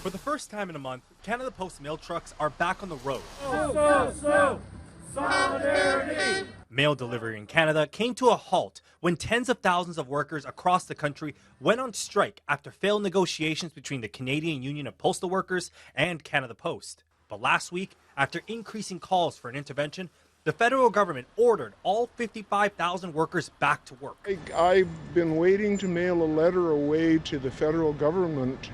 For the first time in a month, Canada Post mail trucks are back on the road. Solidarity! Mail delivery in Canada came to a halt when tens of thousands of workers across the country went on strike after failed negotiations between the Canadian Union of Postal Workers and Canada Post. But last week, after increasing calls for an intervention, the federal government ordered all 55,000 workers back to work. I've been waiting to mail a letter away to the federal government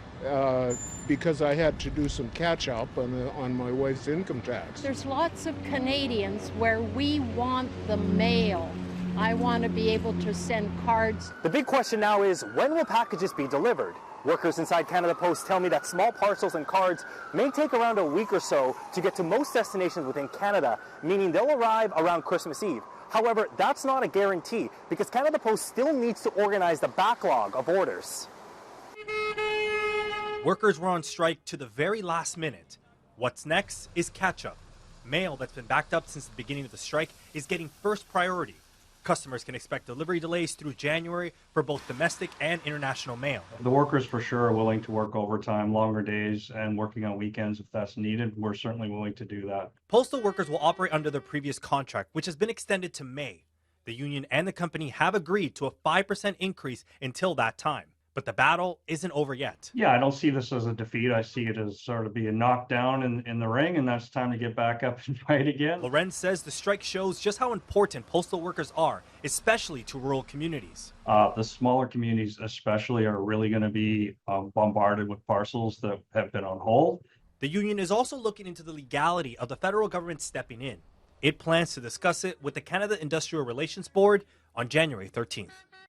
because I had to do some catch-up on my wife's income tax. There's lots of Canadians where we want the mail. I want to be able to send cards. The big question now is, when will packages be delivered? Workers inside Canada Post tell me that small parcels and cards may take around a week or so to get to most destinations within Canada, meaning they'll arrive around Christmas Eve. However, that's not a guarantee because Canada Post still needs to organize the backlog of orders. Workers were on strike to the very last minute. What's next is catch-up. Mail that's been backed up since the beginning of the strike is getting first priority. Customers can expect delivery delays through January for both domestic and international mail. The workers for sure are willing to work overtime, longer days, and working on weekends if that's needed. We're certainly willing to do that. Postal workers will operate under their previous contract, which has been extended to May. The union and the company have agreed to a 5% increase until that time. But the battle isn't over yet. Yeah, I don't see this as a defeat. I see it as sort of being knocked down in the ring, and that's time to get back up and fight again. Lorenz says the strike shows just how important postal workers are, especially to rural communities. The smaller communities especially are really going to be bombarded with parcels that have been on hold. The union is also looking into the legality of the federal government stepping in. It plans to discuss it with the Canada Industrial Relations Board on January 13th.